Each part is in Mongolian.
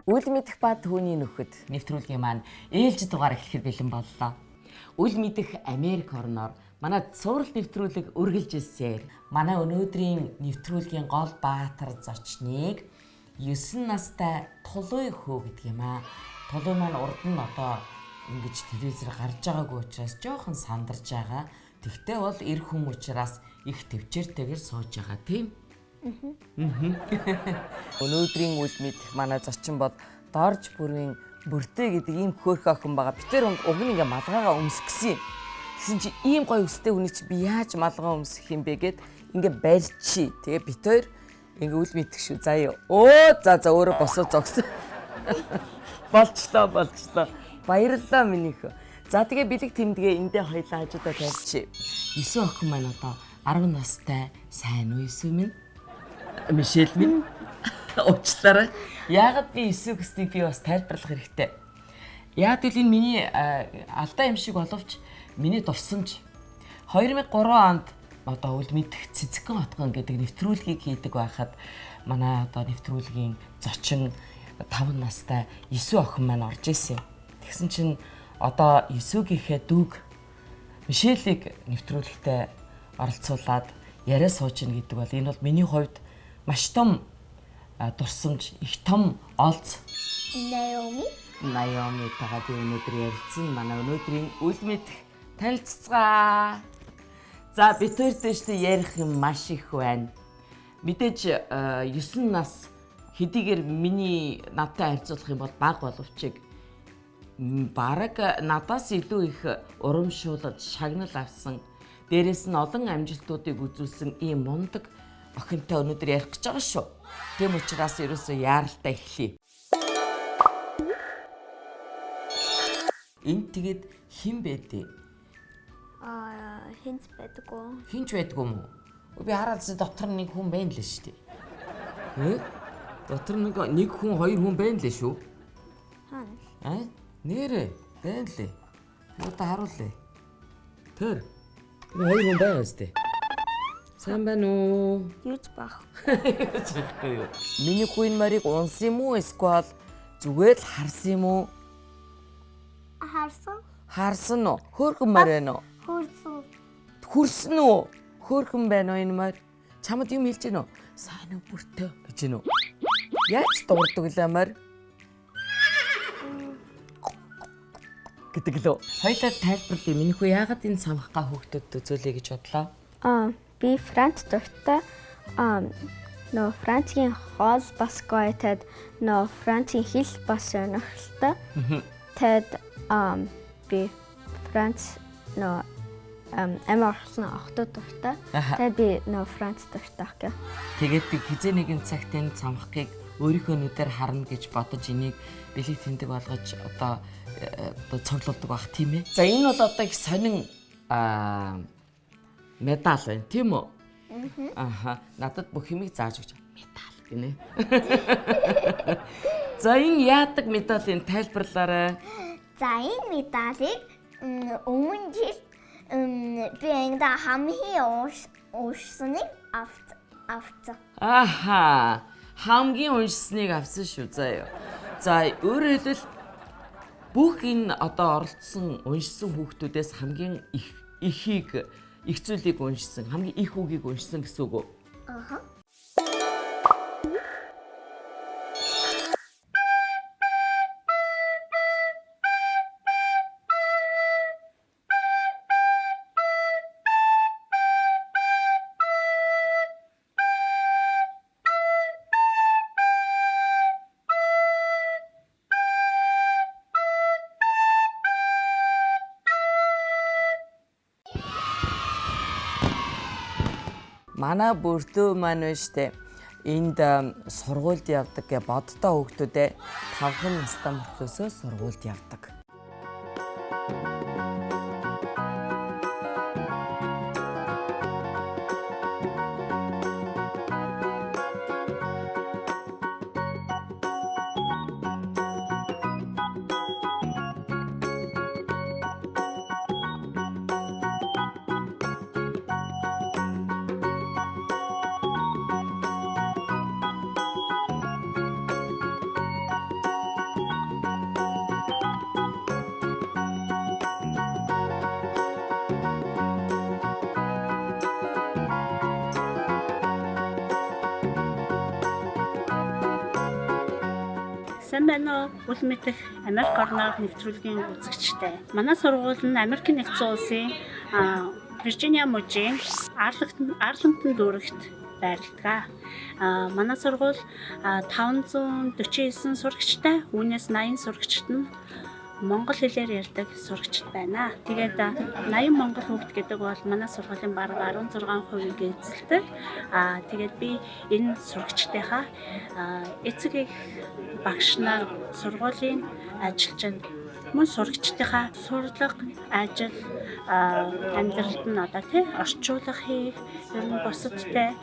Үл мэдэх ба түүний нөхөд нэвтрүүлгийн маань ээлж дугаар эхлэхэд бэлэн боллоо. Үл мэдэх Америк орноор манай цуврал нэвтрүүлэг үргэлж ирсэн. Манай өнөөдрийн нэвтрүүлгийн гол баатар зочныг 9 настай Тулуй хөө гэдэг юм аа. Тулуй маань урд нь одоо ингэж телевизээр гарч байгаагүй учраас жоохон сандарч байгаа. Тэгтээ бол эр хүн учраас их төвчээртэйгээр сууж байгаа тийм. Өнөөдрийн үл мэдэх манай зочин бол Дорж бүрийн Бүртээ гэдэг ийм хөөрхөн охин байгаа. Битэр уг нь ингээ малгайгаа өмсгсөн юм. Тэгсэн чи ийм гоё өстэй хүний чи би яаж малгай өмсөх юм бэ гэд ингээ барьчи. Тэгээ бит хоёр ингээ үл мэдэх шүү. Заяа. За өөрөө босоо зогсон. Болчлоо. Баярлалаа минийхөө. За тэгээ бэлэг тэмдгээ эндээ хоёлаа хажуудаа тавьчих. 9 охин маань одоо 10 настай сайн уу 9 минь? Мишель минь. Уучлаарай. Яагаад би 9 гэснийг би бас тайлбарлах хэрэгтэй. Яг л энэ миний алдаа юм шиг боловч миний дурсамж 2003 онд одоо үл мэдэх Цэцгэн отгон гэдэг нэвтрүүлгийг хийдэг байхад манай одоо нэвтрүүлгийн зочин 5 настай 9 охин маань орж исэн. Тэгсэн чинь одоо 9-гийнхээ дүүг Мишелийг нэвтрүүлэгтээ оролцуулаад яриа сууж ийн гэдэг бол энэ бол миний хувьд маш том дурсамж, их том олз. Наоми тагаад өнөөдөр ярилцсан. Манай өнөөдрийн үл мэдэх танилццгаа. За бид хоёр дэжтэй ярих юм маш их байна. Мэдээж 9 нас хэдийгээр миний надтай харьцуулах юм бол бага боловч бараг надаас илүү их урамшуулал, шагнал авсан. Дээрээс нь олон амжилтуудыг үзүүлсэн ийм мундаг охинтой өнөөдөр ярих гэж байгаа шүү. Тэм учраас ерөөсөө яаралтай эхлэе. Энд тэгээд хэн байдэ? Хинч байдгүй. Хинч байдгүй юм уу? Би хараалсан дотор нэг хүн байна л шүү дээ. Дотор нэг хүн, хоёр хүн байна л шүү. Хаана? Нэрэ байна лээ. Одоо харуулъя. Тэр хоёр хүн байна үстэй. Сайн байна уу? Юуч бах. Миний хүйн марыг унсан юм уу? Эсвэл зүгээр л харсан юм уу? Харсан. Харсан уу? Хөөрхөн мар байна уу? Хурсан. Хүрсэн үү? Хөөрхөн байна уу энэ мар? Чамд юм хэлж гэнэ үү? Сайн уу бүртээ гэж гэнэ үү? Яаж дуурдаг лээ мар? Гэдэг лөө. Хоёлаа тайлбарлая. Миний хүү яагаад энэ самхгаа хүүхдэд үзүүлэе гэж бодлоо? Би Франц дуртай. Францын хоол бас гоё. Тэгэд Францын хэл бас сонирхолтой. Тэгэд би Франц амар охтод дуртай. Тэгээд би Франц дуртай. Тэгээд би хизээ нэгэн цагт энэ самхгийг өөрийнхөө нүдээр харна гэж бодож энийг бэлэг тэмдэг болгож одоо цуглуулдаг байх тийм ээ. За энэ бол одоо их сонин медаль байна тийм үү? Надад бүх юмыг зааж өгч медаль гинэ. За энэ яадаг медалийн тайлбарлаарай. За энэ медалийг өмнө жил би энэ хамгийн уушсныг авсан. Хамгийн уншсныг авсан шүү заяа. За өөрөөр хэлбэл бүх энэ одоо оролцсон уншсан хүүхдүүдээс хамгийн их зүйлийг уншсан, хамгийн их үгийг уншсан гэсэн үг үү? Манай бүртөө маань байна штэ. Энд сургуульд явдаг гэ бодтой хүүхдүүдээ 5 настай мөртлөөсөө сургуульд явдаг. Сайн байна уу? Үл мэдэх Америк орноор нэвтрүүлгийн үзэгчтэй. Манай сургууль нь Америкийн нэгдсэн улсын Виржиниа мужийн Арлингтон дүүрэгт байрладаг. Манай сургууль 549 сурагчтай, үүнээс 80 сурагчид нь монгол хэлээр ярьдаг сурагчид байна. Тэгээд 80 монгол хүүхэд гэдэг бол манай сургуулийн бараг 16%-ийг эзэлдэг. Тэгээд би энэ сурагчдынхаа эцэг их багш нар сургуулийн ажилчид мөн сурагчдынхаа сурлага, ажил, амьдралд нь одоо орчуулга хийх, ер нь бусадтай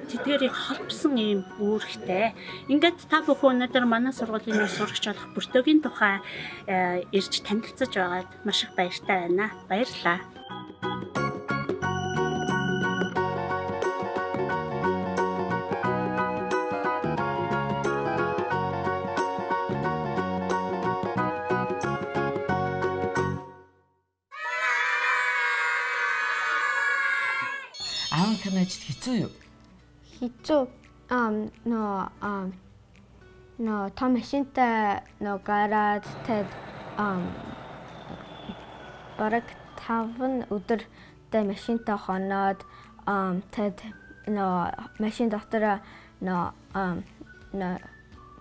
тэдгээрийг холбосон ийм үүрэгтэй. Ингээд та бүхэн өнөөдөр манай сургуулийн нэг сурагч болох бүртөөгийн тухай ирж танилцаж байгаад маш их баяртай байна. Баярлалаа. Аавынхны ажил хэцүү юу? Хэцүү. Том машинтай гараад тэд бараг 5 өдөртэй машинтай хоноод тэд машин дотор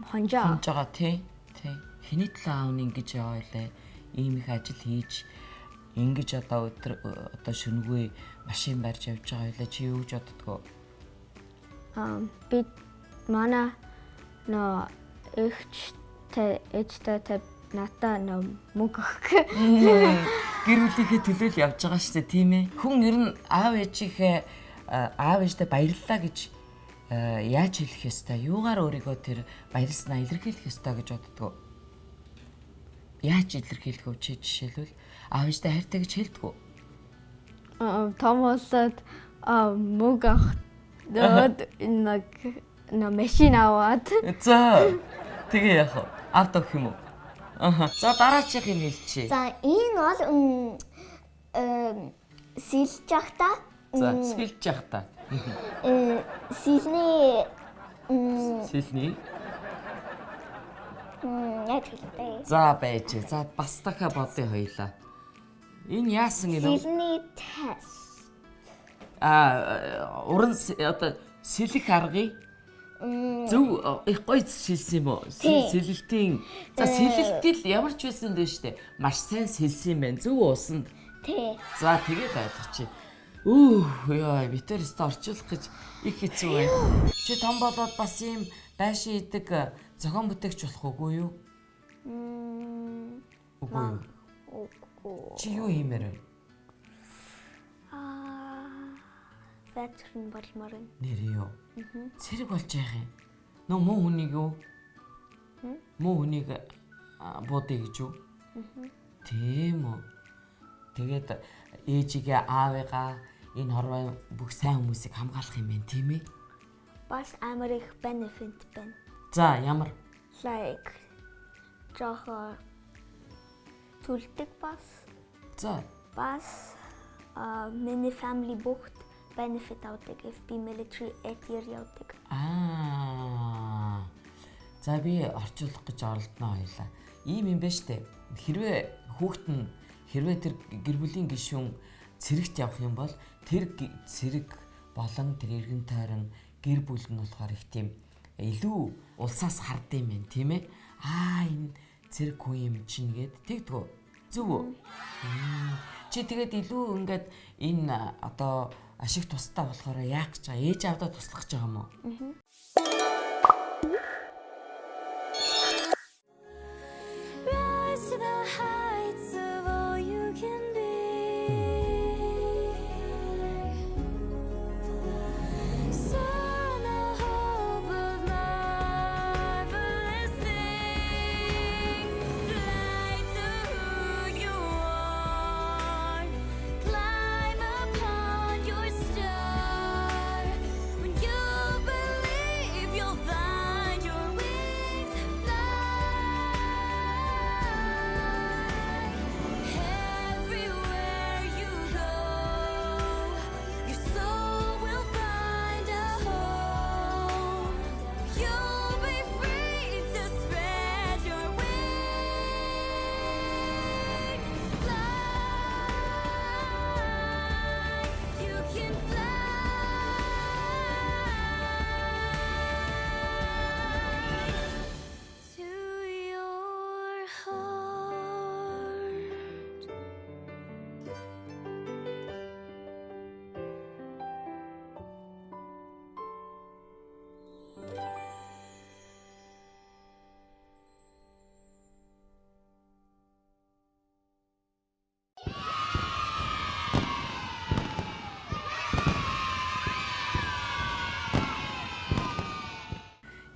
хонжоо. Хонжоо тий. Хэний төлөө аав нь ингэж яваа вэ? Ийм их ажил хийж ингэж одоо шүнгүй машин барьж явж байгаа байлаа чи юу гэж боддгоо? Би манай ээжтэй натаа мөнгө өгөх. Гэр бүлийнхээ төлөө л явж байгаа шүү дээ тийм ээ. Хүн ер нь аав ээжтэй баярлалаа гэж яаж хэлэх ёстой? Юугаар өөрийгөө тэр баярлснаа илэрхийлэх ёстой гэж боддгоо? Яаж илэрхийлэх вэ чи жишээлбэл? Аав ээжтэй хайртай гэж хэлдэг үү? Том болоод мөнгө аваад машин аваад. За тэгээ яах вэ? Авт авах юм уу? За дараачих юм хэлчихье. За энэ бол сэлж явахдаа. За сэлж явахдаа. Сэлний яг хэлбэ. За байж. За бас дахиад бодъё хоёлаа. Энэ яасан юм бэ? Сэлний тест. Уран одоо сэлэх аргыг зөв их гоё сэлсэн юм уу? Сэлэлтийн за сэлэлтэл ямар ч байсан дээ штэ. Маш сайн сэлсэн юм байна. Зөв уусанд. Тий. За тэгээд ойлгочих. Яа, битэр өстө орчуулах гэж их хэцүү байна. Чи том болоод бас ийм байшин идэг зохион бүтээгч болох уугүй юу? Үгүй юу. Чи юу хиймээр вэ? Вэтрэн болмоор нь. Нэр юу? Цэрэг болж яах юм? Нөө муу хүнийг юу? Муу хүнийг буудъя гэж юу? Тийм үү. Тэгээд ээжигээ аавыгаа энэ хорвоо бүх сайн хүмүүсийг хамгаалах юм байна тийм ээ? Бас амар их benefit байна. За ямар? Like жохо түлдэг бас. За. Бас миний family бүгд benefit авдаг if би military 8 year явдаг. За би орчуулах гэж оролдоно хоёлаа. Ийм юм байна штэ. Хэрвээ хүүхэд нь тэр гэр бүлийн гишүүн цэрэгт явах юм бол тэр цэрэг болон тэр эргэн тойрон гэр бүл нь болохоор их тийм илүү улсаас хардсан юм байна тийм ээ. Энэ цэрэг хүн юм чинь гээд тэгдэггүй. Зөв үү? Чи тэгээд илүү ингээд энэ одоо ашиг тустай болохоор яах гэж байгаа? Ээж авдаа туслах гэж байгаа юм уу?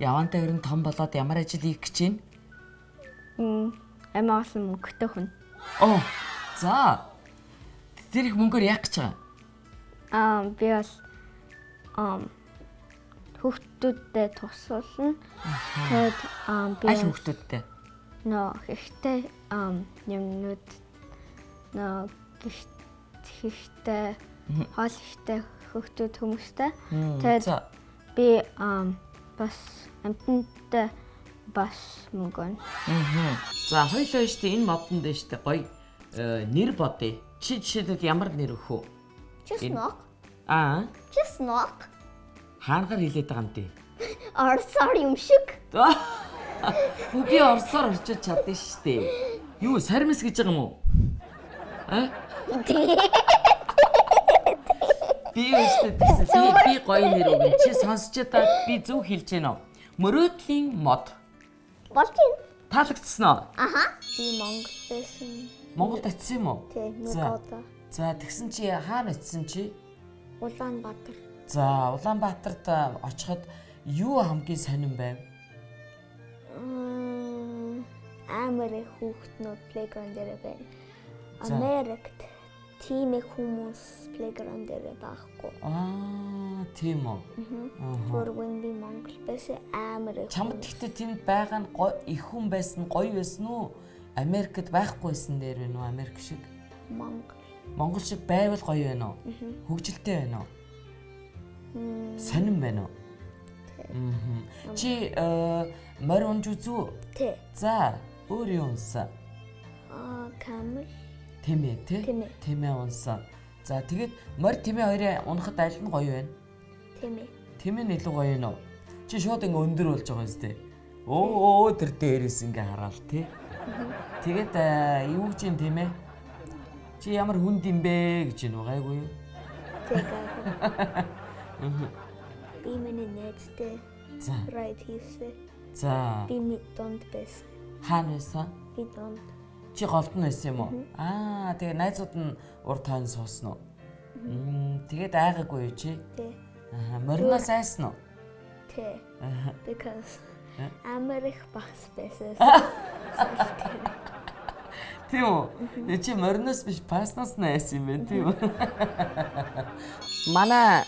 Явантай өрн том болоод ямар ажил хийх гэж байна? Амиа олон мөнгөтэй хүн. Оо. За. Тэр их мөнгөөр яах гэж байгаа? Би бол хүүхдүүдэд тусуулна. Тэгээд би Аль хүүхдүүдтэй? хэрэгтэй юмнууд хэрэгтэй хоол ихтэй хүүхдүүд хүмүүстэй. Тэгээд би бас амтнтай бас мөнгө. За хоёулаа штэ энэ модонд штэ гоё нэр бодъё. Чи жишээлбэл ямар нэр өгөх үү? Чеснок. Чеснок. Хаангаар хэлээд байгаа юм тий? Орсоор юм шиг. Би орсоор орчиж чадсан штэ. Юу сармис гэж байгаа юм уу? Би өстөд би гоё нэр өгнө. Чи сонсч чадаад би зөв хэлж гэнэ үү? Мөрөөдлийн мод. Болж байна. Таалагдсан уу? Би Монгол байсан. Монголд очив юм уу? Тий, Нүгоодо. За тэгсэн чи хаана очив чи? Улаанбаатар. За Улаанбаатарт очиход юу хамгийн сонирн байв? Амар их хүүхднүүд плейграунд дээр байна. Америкт тийм их хүмүүс плейграунд дээр байхгүй. Тийм үү. Түргэн би Монгол байсан амар их. Чамд гэхдээ тэнд байгаа нь их хүн байсан, гоё байсан уу? Америкт байхгүйсэн дээр байна уу? Америк шиг? Монгол шиг байвал гоё байна уу? Хөгжилтэй байна уу? Сонирн байна уу? Чи морь унж үзүү? Тий. За, өөр юу унсан? Камел. Тэмээ тий? Тэмээ унсан. За тэгээд морь тэмээ хоёрын унахад аль нь гоё байна? Тэмээ. Тэмээ нь илүү гоё нөө. Чи шууд ингээ өндөр болж байгаа юм зү. Өө тэр дээрээс ингээ хараал тий. Тэгээд юу гэж юм тэмээ? Чи ямар хүнд юм бэ гэж юм гайгүй юу? Би миний найзтай. За. Right хийсэн. За. Би донд байсан. Хаана байсан? Би донд. Чи голд нь байсан юм уу? Тэгээ найзууд нь урд тойн суусан уу? Тэгээд айгаагүй юу чи? Тий. Мориноос айсан уу? Тий. Because Америк бас байсан. Тийм үү? Чи мориноос биш паснаас нь айсан юм байна тийм үү? Манай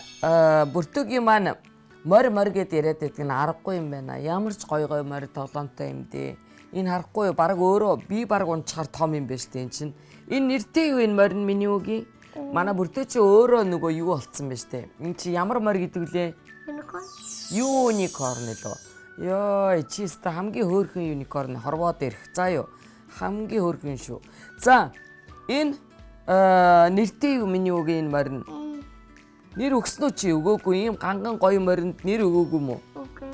бүртөгийн маань морь гэд яриад байдаг нь аргагүй юм байна. Ямар ч гоё морь тоглоомтой юм дээ. Энэ харахгүй юу? Бараг өөрөө би бараг унчаар том юм байна шүү дээ энэ чинь. Энэ нэртэй юу энэ морь нь миний үгүй? Манай бүртөө чи өөрөө нөгөө юу болцсон байна шүү дээ. Энэ чи ямар морь гэдэг лээ? Unicorn. Unicorn лөө. Йоо, чи өстө хамгийн хөөрхөн unicorn хорвоод ирэх. За юу. Хамгийн хөөрхөн шүү. За энэ нэртэй юу миний үгүй энэ морь нь? Нэр өгснөө чи өгөөгүй юм ганган гоё моринд нэр өгөөгүй юм уу? Үгүй.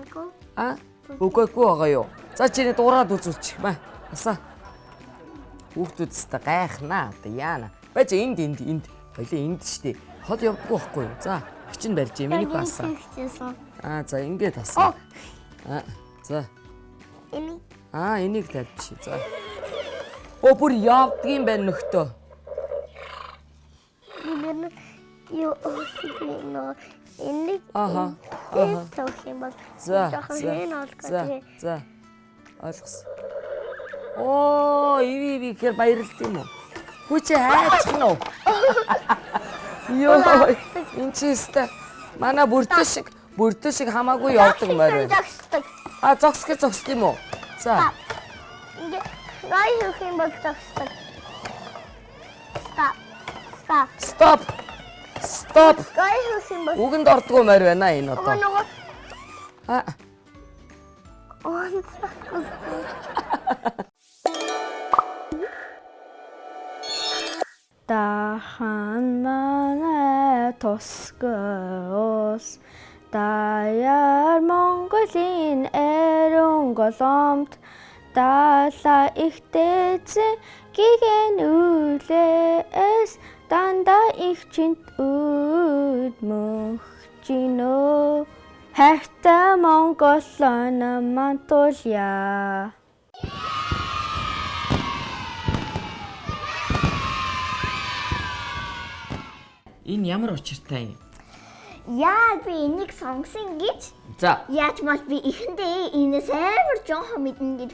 Өгөөгүй байгаа юу? За чиний дуурайд үзүүлчих маа. Асаа. Хүүхдүүдстэй гайхнаа. Одоо яана. Бач энд. Хоёлаа энд штэ. Хол явдаггүй байхгүй юу? За, хичин барьж минийх асаа. За ингээд асаа. За. Энийг тавьчих. За. Бүр явдаг юм байна нөхдөө. Юу нөө энийг тавих юм бол за ойлгосон. Ивэ гэхээр баярлалт юм уу? Хүү чи хайчих нь уу? Йоо, энэ чи өстө манай бүртөө шиг хамаагүй явдаг морь байна. Зогсох юм уу? За. Ингээ рай хийх юм бол зогсдог. Stop. Үгэнд ордгоо морь байна энэ одоо. Тахан манай тусгоос даяар Монголын эрен голомт дала ихтэйцэн гигэн үлээс дандаа их чинт үд мөхчинөө хайртай Монгол намайг туулъя. Энэ ямар учиртай юм? Яа би энийг сонгосон гэж? За, Яаж мал би ихэндээ энэс амар жоохон мэднэ гэж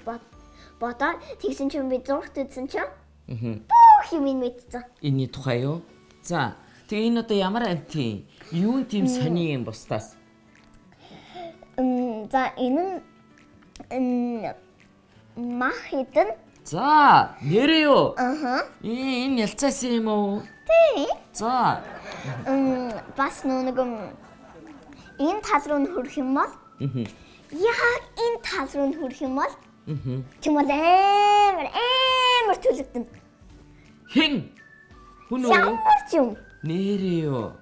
бодоод тэгсэн чинь би зургт үзсэн чинь бүх юм мэдсэн. энэний тухай юу? За, тэгээ энэ одоо ямар амтын? Юу тийм сони юм бусдаас? За энэ нь мах хитэн. За, нэрээ юу? Аха. Энэ ялцаас юм уу? Тий. За, Бас нэг энэ тал руу хөрөх юм бол яг энэ тал руу хөрөх юм бол тийм бол амар төлөгдөн. хэн? Хүн үү? Ямар ч юм. Нэрээ юу?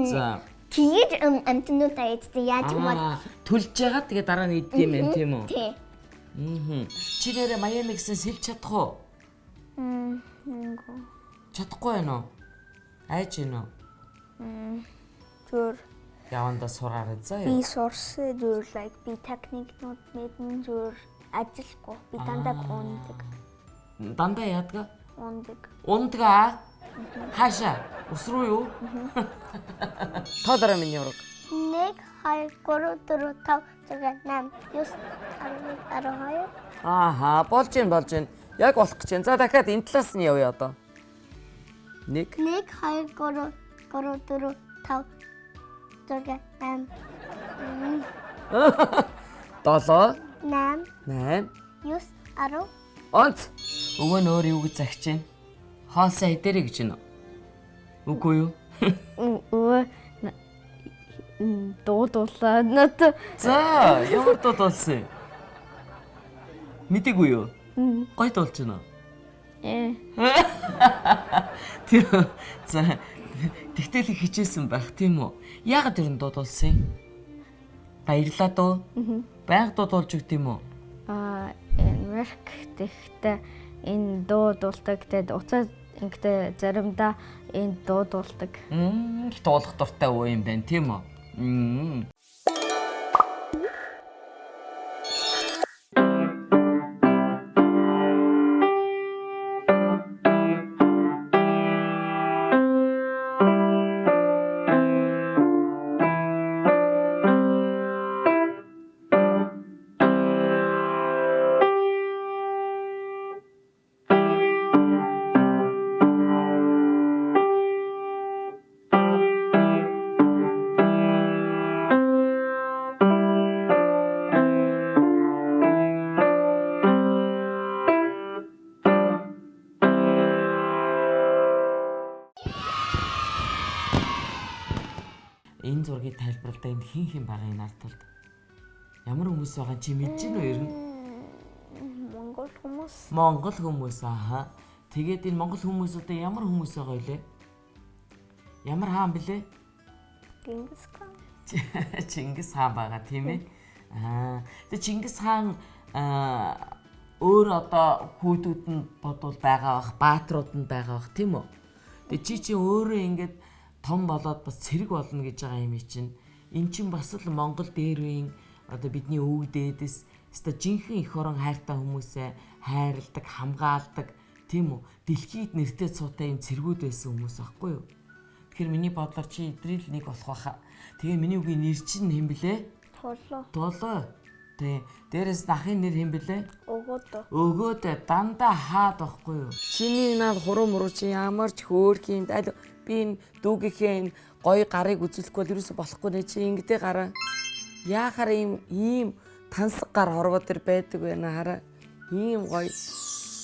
За, Тэгээд амтнуудаа эдтэй яаж юм бол төлж байгаа тэгээ дараа нь идэх юм байна тийм үү? тий. Чи нэрээ Майами гэсэн сэлж чадах уу? Чадахгүй байна уу? Айж гинэ үү? Зүр Явандаа сураарай заа би юу? сурсан зүр like би техникнууд мэдэн зүр ажилгүй би дандаа ундаг. Дандаа яадаг? Ундаг. Ундгаа? Хаашаа? Ус руу юу? Тоодороо миний ураг. 1 2 3 4 5 6 8 9 11 12 Ааха, болж гин. Яг болох гэж байна. За дахиад энэ талаас нь явъя одоо. 1 1 2 3 4 5 6 8 7 8 8 9 10 онц. Өвөө нь өөр юу гэж загч байна? Хоосоо хэдэрэ гэж байна. Үгүй юу? өвөө дуудуулаад нат. За, ямар дуулсан? Мэдээгүй юу? Гой дуулж байна. Тэр за тэгтэл их хичээсэн байх тийм үү? Яагаад тэр нь дуулсан? Баярлаа дөө. Байнга дуулж өгд юм уу? Америк тэгтээ энэ дуудуулдаг тэгээд уцаа ингээд заримдаа энэ дуудуулдаг. Дуулах дуртай уу юм байна тийм үү? Энэ зургийг тайлбарлахдаа энд хин байгаа энэ ард талд. Ямар хүмүүс байгаа чи мэдэж байна уу ер нь? Монгол хүмүүс. Монгол хүмүүс аа. Тэгээд энэ монгол хүмүүс одоо ямар хүмүүс байгаа вэ? Ямар хаан блэ? Чингис хаан. Чингис хаан байгаа тийм ээ. Тэгээд Чингис хаан өөр одоо хүүдүүд нь бодвол байгаа бах, баатрууд нь байгаа бах тийм үү? Тэгээд чи өөрөө ингээд том болоод бас цэрэг болно гэж байгаа юм чинь. Эн чинь бас л Монгол дээр үеийн одоо бидний өвөг дээдэс өстой жинхэнэ эх орон хайртай хүмүүсээ хайрладаг, хамгаалдаг тийм үү? Дэлхийд нэртэй цуутай юм цэргүүд байсан хүмүүс байхгүй юу? Тэгэхээр миний бодлоор чи идрэл нэг болох байхаа. Тэгээ миний үгийн нэр чинь хэм блэ? Толоо. Тэ дээрээс дахын нэр хэм блэ? Өгөөд дандаа хаад байхгүй юу? Чиний наад хуруу муруу чи ямар ч хөөрх юм аль би энэ дүүгийнхээ энэ гоё гарыг үзүүлэхгүй бол ерөөсө болохгүй нэ чи ингэдэй гараа. Яахаар ийм тансаг гар хорвоо төр байдаг байна хараа. Ийм гоё.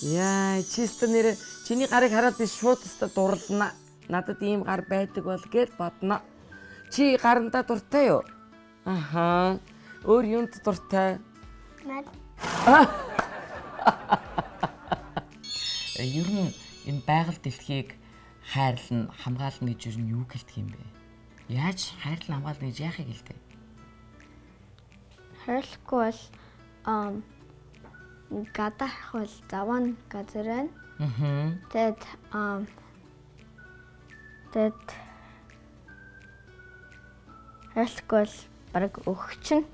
Яа, чист нэр чиний гарыг хараад би шууд өстө дурлана. Надад ийм гар байдаг бол гэж бодно. Чи гарандаа дуртай юу? Аха. Өөр юунд дуртай? Ер нь энэ байгаль дэлхийг хайрлна, хамгаална гэж ер нь юу гэлдэг юм бэ? Яаж хайрлна, хамгаална гэж яахыг хэлдэг? Хайрлахгүй бол гадаах бол заван газар байна. Тэгэд хайрлахгүй бол бараг өгч нь.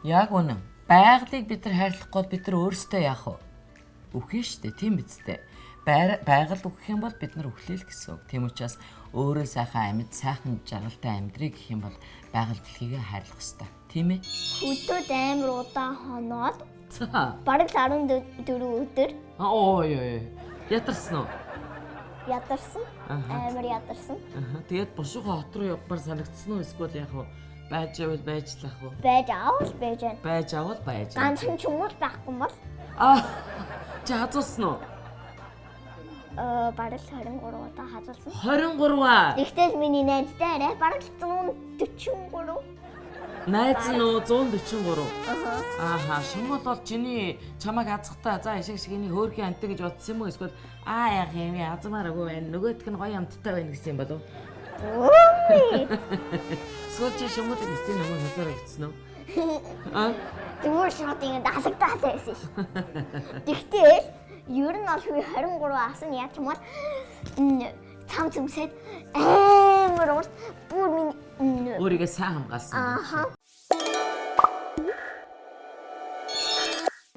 Яг үнэн. Байгалыг бид нар хайрлахгүй бол бид нар өөрсдөө яах вэ? Үхэн штэ, тийм биз дээ. Байгаль үхэх юм бол бид нар өглөөл гэсэн үг. Тийм учраас өөрөө сайхан амьд, сайхан жаргалтай амьдрий гэх юм бол байгаль дэлхийгээ хайрлах ёстой. Тийм ээ? Өдөрт амар удаан хоноод За. бараг 14 өдөр Ой. Ятарсан уу? ядарсан. Амар ядарсан. Тэгээд бушуухан хот руу явбар санагдсан уу? Эсвэл яах вэ? Байж явал байжлах уу? Байж аавал байж байна. Байж авал байж. Ганцхан ч юм уу байхгүй бол Чи хазуулсан уу? бараг 23 удаа хазуулсан. 23 аа. Тэгтэл миний найзтай арай бараг 143. Найз нь уу 143. Ааха, шумал бол чиний чамайг азахтаа за ишиг шиг энийг хөөрхөн амттай гэж бодсон юм уу? Эсвэл яах юм бэ? Азмаараагүй байна. Нөгөөдг нь гоё амттай байна гэсэн юм болов? Ой. Эсвэл чи шумал гэсэн юм хазаараа гэсэн үү? Зүгээр шууд ингэ далагдаад байсан ш. Тэгтэл ер нь бол 23 асан яа ч юм бол цам цүмсэд амар урт бүр миний Өөрийгөө сайн хамгаалсан. ааха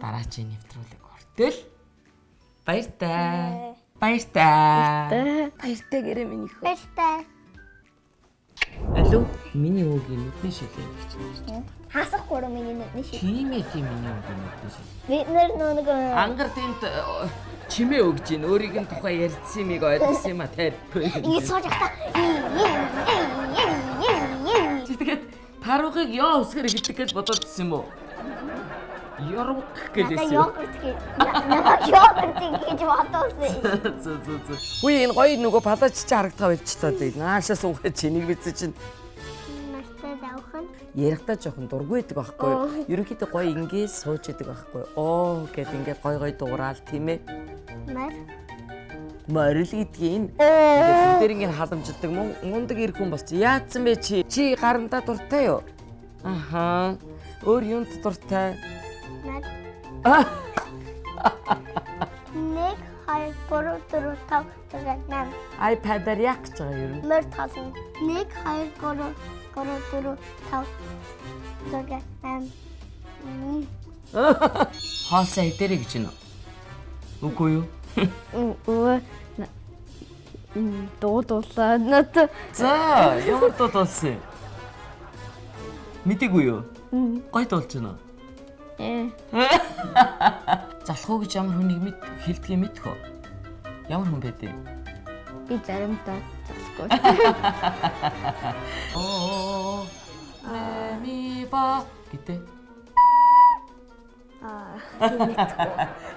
Дараачийн нэвтрүүлэг хүртэл баяртай. Баяртай гэрээ миний хөө. баяртай. Алуу, миний үгийн нүдний шилээ гэж байна. Хасахгүй миний нүдний шиг. Тийм ээ, тийм миний үгийн нүдний шилээ. Бид нэг Ангар тэнд чимээ өгж гин өөрийг нь тухай ярьсан юмыг ойлгосон юм а тайр. ингэ сууж ахта. Чи тэгээд таруугыг ёо өсгөр гэдэг гэж бодоод ирсэн юм уу? Яруу гэлээсэн. Йогурт гэж бодсон. Зөө. Хүй энэ гоё нөгөө палач чи харагдгаа болчихлоо дээ. Наашаа суугаад чинийг бичсэн чинь Настай давхан. ярихтаа жоохон дургүй байдаг байхгүй юу? Ерөнхийдөө гоё ингээд сууж идэг байхгүй юу? Гэт ингээд гоё дуурал тийм ээ. Морил гэдгийг ингээд дээр ингээд халамжилдаг мундаг ирэх хүн болсон. Яатсан бэ чи? Чи гарандаа дуртай юу? Аха. Өөр юунд дуртай? Нэг 2 3 4 5 6 8 iPad-аар яах гэж байгаа юу? мөр тасан. 1 2 3 4 5 6 8 Хоосоо идэрэй гэж байна. Үгүй юу? дуулаад нат. За, ямар дуулсан? Мэдээгүй юу? Гой дуулж байна. Залхуу гэж ямар хүнийг хэлдгийг мэдэх үү? Ямар хүн бэ дээ? Би заримдаа залхгүй. Оо, ми ба гэдэг.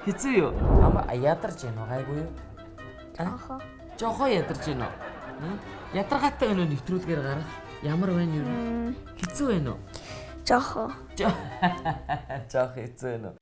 Хэцүү юу? Амар ядарч байна уу? Гайгүй юу? Ааха. Жохоо ядарч байна уу? Ядаргаатай өнөө нэвтрүүлгээр гарах. Ямар байна юу? Хэцүү байна уу? Жохоо. Жоох хэцүү байна уу?